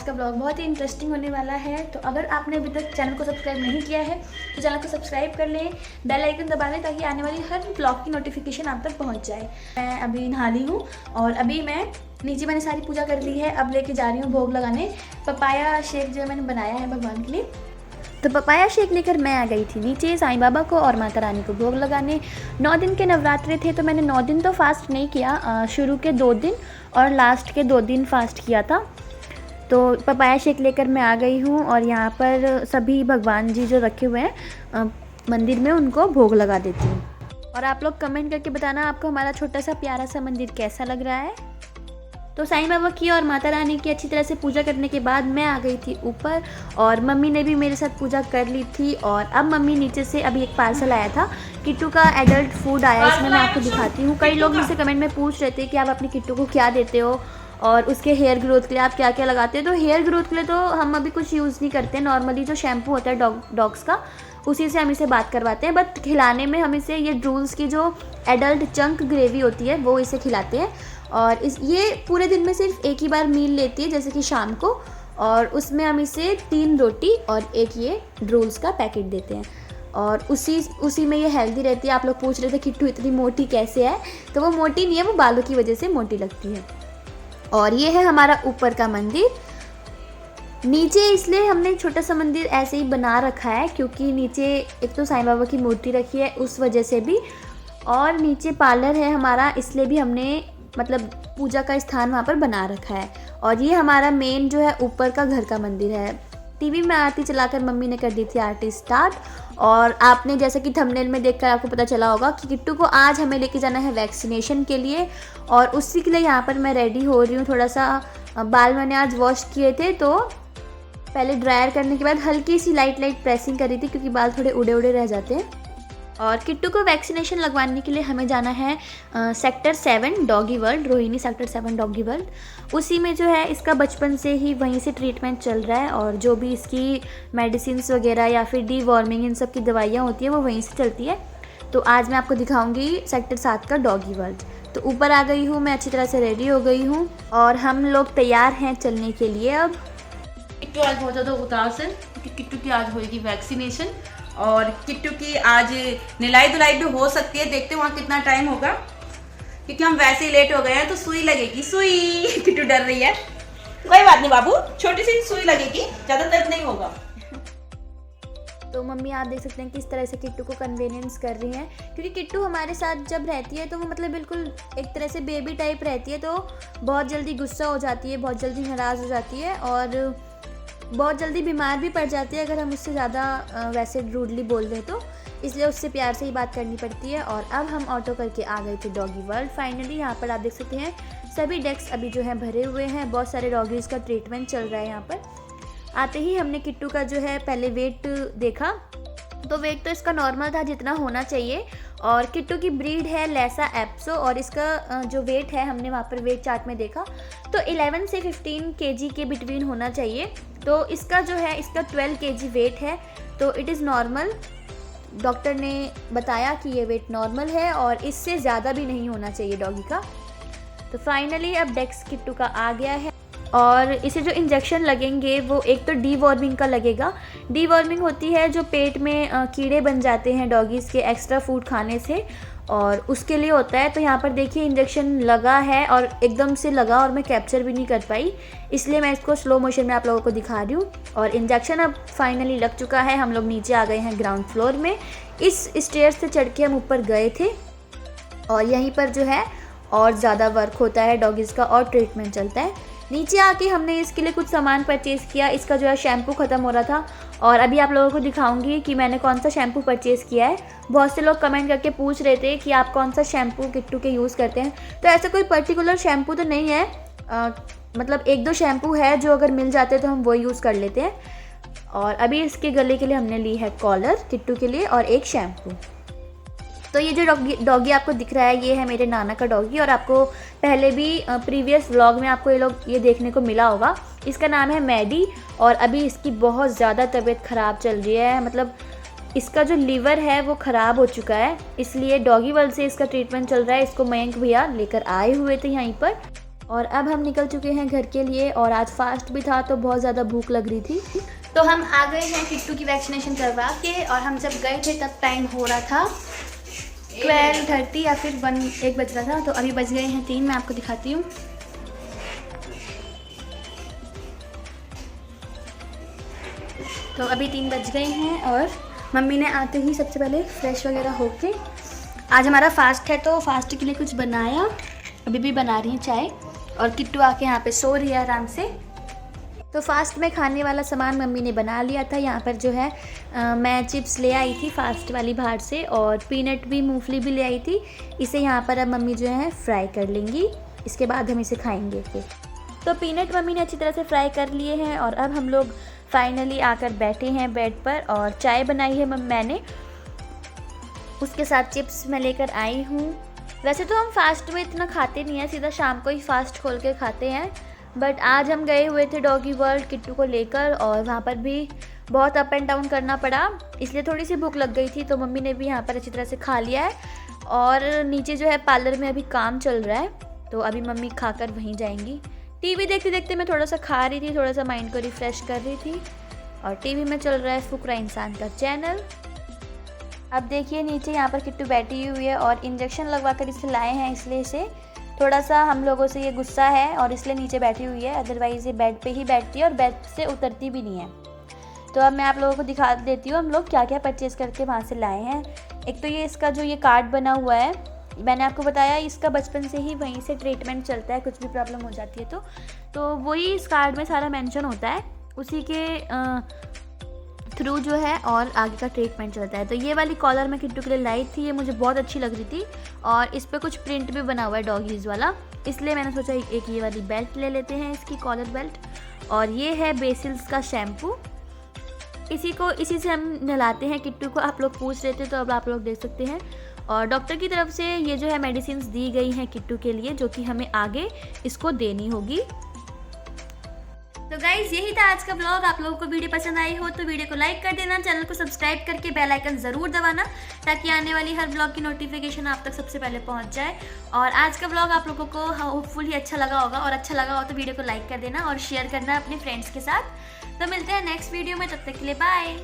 का ब्लॉग बहुत ही इंटरेस्टिंग होने वाला है। तो अगर आपने अभी तक चैनल को सब्सक्राइब नहीं किया है तो चैनल को सब्सक्राइब कर लें, बेल आइकन दबा लें ताकि आने वाली हर ब्लॉग की नोटिफिकेशन आप तक पहुंच जाए। मैं अभी नहा ली हूँ और अभी मैं नीचे मैंने सारी पूजा कर ली है। अब लेके जा रही हूँ भोग लगाने। पपाया शेक जो मैंने बनाया है भगवान के लिए, तो पपाया शेक लेकर मैं आ गई थी नीचे साईं बाबा को और माता रानी को भोग लगाने। 9 दिन के नवरात्रे थे तो मैंने 9 दिन तो फास्ट नहीं किया, शुरू के 2 दिन और लास्ट के 2 दिन फास्ट किया था। तो पपाया शेक लेकर मैं आ गई हूँ और यहाँ पर सभी भगवान जी जो रखे हुए हैं मंदिर में उनको भोग लगा देती हूँ। और आप लोग कमेंट करके बताना आपको हमारा छोटा सा प्यारा सा मंदिर कैसा लग रहा है। तो साईं बाबा की और माता रानी की अच्छी तरह से पूजा करने के बाद मैं आ गई थी ऊपर और मम्मी ने भी मेरे साथ पूजा कर ली थी। और अब मम्मी नीचे से अभी एक पार्सल आया था, किट्टू का एडल्ट फूड आया, इसमें मैं आपको दिखाती हूँ। कई लोग मुझसे कमेंट में पूछ रहे थे कि आप अपने किट्टू को क्या देते हो और उसके हेयर ग्रोथ के लिए आप क्या क्या लगाते हो। तो हेयर ग्रोथ के लिए तो हम अभी कुछ यूज़ नहीं करते, नॉर्मली जो शैम्पू होता है डॉग्स का उसी से हम इसे बात करवाते हैं। बट खिलाने में हम इसे ये ड्रूल्स की जो एडल्ट चंक ग्रेवी होती है वो इसे खिलाते हैं। और ये पूरे दिन में सिर्फ एक ही बार मील लेती है, जैसे कि शाम को, और उसमें हम इसे 3 रोटी और एक ये ड्रूल्स का पैकेट देते हैं और उसी में ये हेल्दी रहती है। आप लोग पूछ रहे थे किट्टू इतनी मोटी कैसे है, तो वो मोटी नहीं है, वो बालों की वजह से मोटी लगती है। और ये है हमारा ऊपर का मंदिर। नीचे इसलिए हमने छोटा सा मंदिर ऐसे ही बना रखा है क्योंकि नीचे एक तो साईं बाबा की मूर्ति रखी है उस वजह से भी, और नीचे पार्लर है हमारा इसलिए भी हमने मतलब पूजा का स्थान वहाँ पर बना रखा है। और ये हमारा मेन जो है ऊपर का घर का मंदिर है। टीवी में आरती चलाकर मम्मी ने कर दी थी आरती स्टार्ट। और आपने जैसे कि थंबनेल में देखकर आपको पता चला होगा कि किट्टू को आज हमें लेके जाना है वैक्सीनेशन के लिए, और उसी के लिए यहाँ पर मैं रेडी हो रही हूँ। थोड़ा सा बाल मैंने आज वॉश किए थे तो पहले ड्रायर करने के बाद हल्की सी लाइट प्रेसिंग करी थी क्योंकि बाल थोड़े उड़े उड़े रह जाते हैं। और किट्टू को वैक्सीनेशन लगवाने के लिए हमें जाना है sector 7 doggy world, Rohini sector 7 doggy world. उसी में जो है इसका बचपन से ही वहीं से ट्रीटमेंट चल रहा है और जो भी इसकी मेडिसिन्स वगैरह या फिर डीवॉर्मिंग इन सब की दवाइयाँ होती हैं वो वहीं से चलती है। तो आज मैं आपको दिखाऊंगी सेक्टर 7 का डॉगी वर्ल्ड। तो ऊपर आ गई हूँ मैं, अच्छी तरह से रेडी हो गई हूँ और हम लोग तैयार हैं चलने के लिए। अब किट्टू आज बहुत ज़्यादा उदास है क्योंकि किट्टू की आज होगी वैक्सीनेशन और किट्टू की आज निलाई धुलाई भी हो सकती है। देखते हैं वहाँ कितना टाइम होगा क्योंकि हम वैसे ही लेट हो गए हैं। तो सुई लगेगी, सुई। किट्टू डर रही है, कोई बात नहीं बाबू, छोटी सी सुई लगेगी, ज़्यादा दर्द नहीं होगा। तो मम्मी आप देख सकते हैं किस तरह से किट्टू को कन्वीनियंस कर रही हैं क्योंकि किट्टू हमारे साथ जब रहती है तो वो मतलब बिल्कुल एक तरह से बेबी टाइप रहती है। तो बहुत जल्दी गुस्सा हो जाती है, बहुत जल्दी नाराज़ हो जाती है और बहुत जल्दी बीमार भी पड़ जाती है अगर हम उससे ज़्यादा वैसे रूडली बोल दें तो, इसलिए उससे प्यार से ही बात करनी पड़ती है। और अब हम ऑटो करके आ गए थे डॉगी वर्ल्ड फाइनली। यहाँ पर आप देख सकते हैं सभी डेस्क अभी जो है भरे हुए हैं, बहुत सारे डॉगीज़ का ट्रीटमेंट चल रहा है यहाँ पर। आते ही हमने किट्टू का जो है पहले वेट देखा, तो वेट तो इसका नॉर्मल था जितना होना चाहिए। और किट्टू की ब्रीड है लैसा एप्सो और इसका जो वेट है हमने वहाँ पर वेट चार्ट में देखा तो 11 से 15 kg के बिटवीन होना चाहिए। तो इसका जो है इसका 12 kg वेट है, तो इट इज़ नॉर्मल। डॉक्टर ने बताया कि ये वेट नॉर्मल है और इससे ज़्यादा भी नहीं होना चाहिए डॉगी का। तो फाइनली अब डेक्स किट्टू का आ गया है और इसे जो इंजेक्शन लगेंगे वो एक तो डीवॉर्मिंग का लगेगा। डीवॉर्मिंग होती है जो पेट में कीड़े बन जाते हैं डॉगीज़ के एक्स्ट्रा फूड खाने से, और उसके लिए होता है। तो यहाँ पर देखिए इंजेक्शन लगा है और एकदम से लगा और मैं कैप्चर भी नहीं कर पाई, इसलिए मैं इसको स्लो मोशन में आप लोगों को दिखा रही हूँ। और इंजेक्शन अब फाइनली लग चुका है। हम लोग नीचे आ गए हैं ग्राउंड फ्लोर में। इस स्टेयर से चढ़ के हम ऊपर गए थे और यहीं पर जो है और ज़्यादा वर्क होता है डॉगीज़ का और ट्रीटमेंट चलता है। नीचे आके हमने इसके लिए कुछ सामान परचेज़ किया। इसका जो है शैम्पू ख़त्म हो रहा था और अभी आप लोगों को दिखाऊंगी कि मैंने कौन सा शैम्पू परचेज़ किया है। बहुत से लोग कमेंट करके पूछ रहे थे कि आप कौन सा शैम्पू किट्टू के यूज़ करते हैं, तो ऐसा कोई पर्टिकुलर शैम्पू तो नहीं है, मतलब 1-2 शैम्पू है जो अगर मिल जाते हैं तो हम वो यूज़ कर लेते हैं। और अभी इसके गले के लिए हमने ली है कॉलर किट्टू के लिए और एक शैम्पू। तो ये जो डॉगी आपको दिख रहा है ये है मेरे नाना का डॉगी और आपको पहले भी प्रीवियस व्लॉग में आपको ये देखने को मिला होगा। इसका नाम है मैडी और अभी इसकी बहुत ज़्यादा तबीयत ख़राब चल रही है, मतलब इसका जो लीवर है वो ख़राब हो चुका है, इसलिए डॉगी वर्ल्ड से इसका ट्रीटमेंट चल रहा है। इसको मयंक भैया लेकर आए हुए थे यहीं पर। और अब हम निकल चुके हैं घर के लिए और आज फास्ट भी था तो बहुत ज़्यादा भूख लग रही थी। तो हम आ गए हैं किट्टू की वैक्सीनेशन करवा के और हम जब गए थे तब टाइम हो रहा था 12:30 या फिर 1 बज रहा था। तो अभी बज गए हैं 3। मैं आपको दिखाती हूँ। तो अभी 3 बज गए हैं और मम्मी ने आते ही सबसे पहले फ्रेश वगैरह होके आज हमारा फास्ट है तो फास्ट के लिए कुछ बनाया। अभी भी बना रही हैं चाय और किट्टू आके यहाँ पे सो रही है आराम से। तो फास्ट में खाने वाला सामान मम्मी ने बना लिया था। यहाँ पर जो है मैं चिप्स ले आई थी फास्ट वाली बाहर से और पीनट भी, मूंगफली भी ले आई थी। इसे यहाँ पर अब मम्मी जो है फ्राई कर लेंगी, इसके बाद हम इसे खाएंगे फिर। तो पीनट मम्मी ने अच्छी तरह से फ्राई कर लिए हैं और अब हम लोग फाइनली आकर बैठे हैं बेड पर और चाय बनाई है मैंने, उसके साथ चिप्स मैं लेकर आई हूँ। वैसे तो हम फास्ट में इतना खाते नहीं हैं, सीधा शाम को ही फास्ट खोल के खाते हैं। बट आज हम गए हुए थे डॉगी वर्ल्ड किट्टू को लेकर और वहाँ पर भी बहुत अप एंड डाउन करना पड़ा, इसलिए थोड़ी सी भूख लग गई थी। तो मम्मी ने भी यहाँ पर अच्छी तरह से खा लिया है और नीचे जो है पार्लर में अभी काम चल रहा है तो अभी मम्मी खाकर वहीं जाएंगी। टीवी देखते देखते मैं थोड़ा सा खा रही थी, थोड़ा सा माइंड को रिफ़्रेश कर रही थी और टीवी में चल रहा है फुकरा इंसान का चैनल। अब देखिए नीचे यहाँ पर किट्टू बैठी हुई है और इंजेक्शन लगवा कर इसे लाए हैं, इसलिए इसे थोड़ा सा हम लोगों से ये गुस्सा है और इसलिए नीचे बैठी हुई है। अदरवाइज़ ये बेड पे ही बैठती है और बेड से उतरती भी नहीं है। तो अब मैं आप लोगों को दिखा देती हूँ हम लोग क्या क्या परचेज़ करके वहाँ से लाए हैं। एक तो ये इसका जो ये कार्ड बना हुआ है, मैंने आपको बताया इसका बचपन से ही वहीं से ट्रीटमेंट चलता है, कुछ भी प्रॉब्लम हो जाती है तो वही इस कार्ड में सारा मेंशन होता है, उसी के थ्रू जो है और आगे का ट्रीटमेंट चलता है। तो ये वाली कॉलर मैं किट्टू के लिए लाई थी, ये मुझे बहुत अच्छी लग रही थी और इस पर कुछ प्रिंट भी बना हुआ है डॉगीज़ वाला, इसलिए मैंने सोचा एक ये वाली बेल्ट ले लेते हैं, इसकी कॉलर बेल्ट। और ये है बेसिल्स का शैम्पू, इसी से हम नहलाते हैं किट्टू को। आप लोग पूछ रहे थे तो अब आप लोग देख सकते हैं। और डॉक्टर की तरफ से ये जो है मेडिसिन दी गई हैं किट्टू के लिए, जो कि हमें आगे इसको देनी होगी। तो गाइज यही था आज का ब्लॉग। आप लोगों को वीडियो पसंद आई हो तो वीडियो को लाइक कर देना, चैनल को सब्सक्राइब करके बेल आइकन ज़रूर दबाना ताकि आने वाली हर ब्लॉग की नोटिफिकेशन आप तक सबसे पहले पहुंच जाए। और आज का ब्लॉग आप लोगों को होपफुली अच्छा लगा होगा और अच्छा लगा हो तो वीडियो को लाइक कर देना और शेयर करना अपने फ्रेंड्स के साथ। तो मिलते हैं नेक्स्ट वीडियो में, तब तक के लिए बाय।